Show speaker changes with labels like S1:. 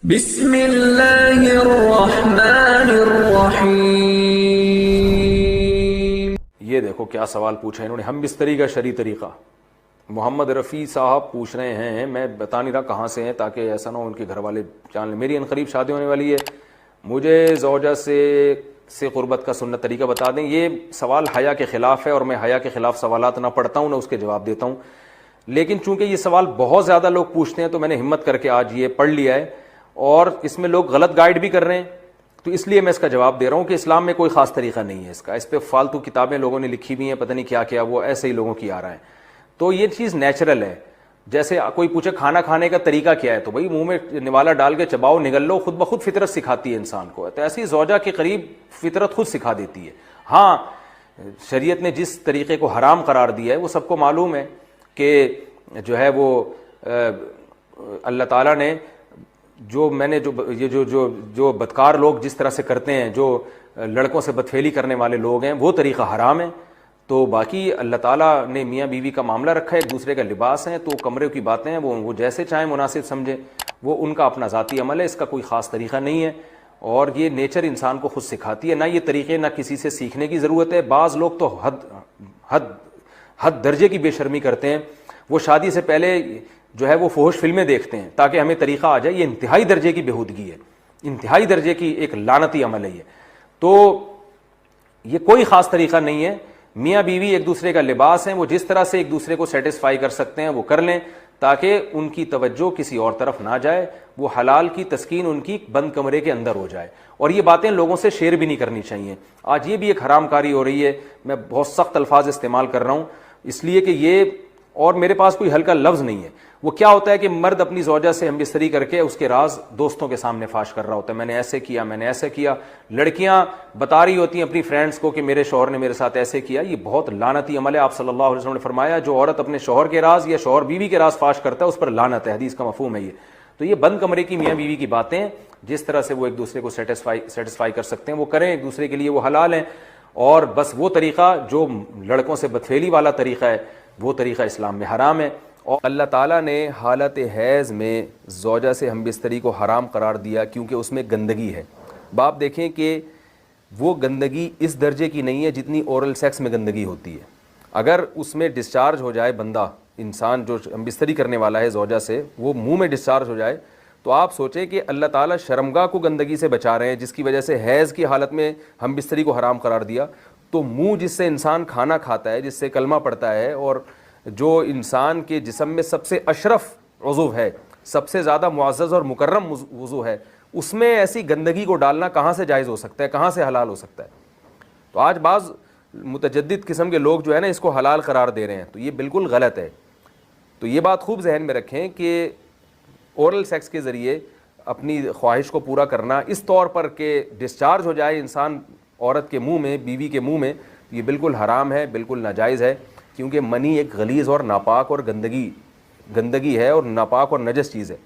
S1: बिस्मिल्लाहिर्रहमानिर्रहीम।
S2: ये देखो क्या सवाल पूछा इन्होंने, हम बिस्तरी का शरी तरीका। मोहम्मद रफ़ी साहब पूछ रहे हैं, मैं बता नहीं रहा कहाँ से हैं ताकि ऐसा ना हो उनके घर वाले जान लें। मेरी अनकरीब शादी होने वाली है, मुझे ज़ौजा से क़ुरबत का सुन्नत तरीका बता दें। ये सवाल हया के ख़िलाफ़ है और मैं हया के ख़िलाफ़ सवालात ना पढ़ता हूँ ना उसके जवाब देता हूँ, लेकिन चूंकि ये सवाल बहुत ज़्यादा लोग पूछते हैं तो मैंने हिम्मत करके आज ये पढ़ लिया है और इसमें लोग गलत गाइड भी कर रहे हैं, तो इसलिए मैं इसका जवाब दे रहा हूँ कि इस्लाम में कोई ख़ास तरीका नहीं है इसका। इस पर फालतू किताबें लोगों ने लिखी हुई हैं, पता नहीं क्या क्या, वो ऐसे ही लोगों की आ रहा है। तो ये चीज़ नेचुरल है। जैसे कोई पूछे खाना खाने का तरीका क्या है, तो भाई मुंह में निवाला डाल के चबाओ, निगल लो, खुद ब खुद फितरत सिखाती है इंसान को। तो ऐसी ज़ौजा के करीब फितरत खुद सिखा देती है। हाँ, शरीयत ने जिस तरीके को हराम करार दिया है वो सबको मालूम है कि जो है वो अल्लाह ताला ने जो मैंने जो ये जो जो जो बदकार लोग जिस तरह से करते हैं, जो लड़कों से बदफेली करने वाले लोग हैं, वो तरीका हराम है। तो बाकी अल्लाह ताला ने मियाँ बीवी का मामला रखा है, एक दूसरे का लिबास है, तो कमरे की बातें हैं वो जैसे चाहें मुनासिब समझें, वो उनका अपना ज़ाती अमल है, इसका कोई ख़ास तरीका नहीं है। और ये नेचर इंसान को खुद सिखाती है, ना ये तरीक़े ना किसी से सीखने की ज़रूरत है। बाज़ लोग तो हद दर्जे की बेशर्मी करते हैं, वो शादी से पहले जो है वो फोहश फिल्में देखते हैं ताकि हमें तरीका आ जाए। ये इंतहाई दर्जे की बेहूदगी है, इंतहाई दर्जे की एक लानती अमल है ये। तो ये कोई ख़ास तरीका नहीं है। मियाँ बीवी एक दूसरे का लिबास है, वो जिस तरह से एक दूसरे को सेटिस्फाई कर सकते हैं वो कर लें ताकि उनकी तवज्जो किसी और तरफ ना जाए, वो हलाल की तस्कीन उनकी बंद कमरे के अंदर हो जाए। और ये बातें लोगों से शेयर भी नहीं करनी चाहिए। आज ये भी एक हरामकारी हो रही है, मैं बहुत सख्त अल्फाज इस्तेमाल कर रहा हूँ इसलिए कि ये, और मेरे पास कोई हल्का लफ्ज़ नहीं है। वो क्या होता है कि मर्द अपनी ज़ौजा से हमबिस्तरी करके उसके राज दोस्तों के सामने फाश कर रहा होता है, मैंने ऐसे किया, मैंने ऐसे किया। लड़कियां बता रही होती हैं अपनी फ्रेंड्स को कि मेरे शौहर ने मेरे साथ ऐसे किया। ये बहुत लानती अमल है। आप सल्लल्लाहु अलैहि वसल्लम ने फरमाया, जो औरत अपने शौहर के राज या शौहर बीवी के राज फाश करता है उस पर लानत है, हदीस का मफहूम है ये। तो ये बंद कमरे की मियाँ बीवी की बातें, जिस तरह से वो एक दूसरे को सेटिस्फाई कर सकते हैं वो करें, एक दूसरे के लिए वो हलाल हैं। और बस वो तरीका जो लड़कों से बदफेली वाला तरीका है वो तरीका इस्लाम में हराम है। और अल्लाह ताला ने हालत हैज़ में ज़ौजा से हमबिस्तरी को हराम करार दिया क्योंकि उसमें गंदगी है। बाप देखें कि वो गंदगी इस दर्जे की नहीं है जितनी ओरल सेक्स में गंदगी होती है। अगर उसमें डिस्चार्ज हो जाए बंदा, इंसान जो हमबिस्तरी करने वाला है ज़ौजा से, वो मुंह में डिस्चार्ज हो जाए, तो आप सोचें कि अल्लाह ताला शर्मगाह को गंदगी से बचा रहे हैं जिसकी वजह से हैज़ की हालत में हमबिस्तरी को हराम करार दिया। तो मुंह जिससे इंसान खाना खाता है, जिससे कलमा पड़ता है, और जो इंसान के जिस्म में सबसे अशरफ उज़्व है, सबसे ज़्यादा मुअज़्ज़ज़ और मुकर्रम उज़्व है, उसमें ऐसी गंदगी को डालना कहाँ से जायज़ हो सकता है, कहाँ से हलाल हो सकता है। तो आज बाज़ मुतजद्दिद किस्म के लोग जो है ना इसको हलाल करार दे रहे हैं, तो ये बिल्कुल गलत है। तो ये बात खूब जहन में रखें कि ओरल सेक्स के ज़रिए अपनी ख्वाहिश को पूरा करना इस तौर पर कि डिस्चार्ज हो जाए इंसान औरत के मुंह में, बीवी के मुंह में, ये बिल्कुल हराम है, बिल्कुल नाजायज़ है। क्योंकि मनी एक गलीज़ और नापाक और गंदगी है और नापाक और नजस चीज़ है।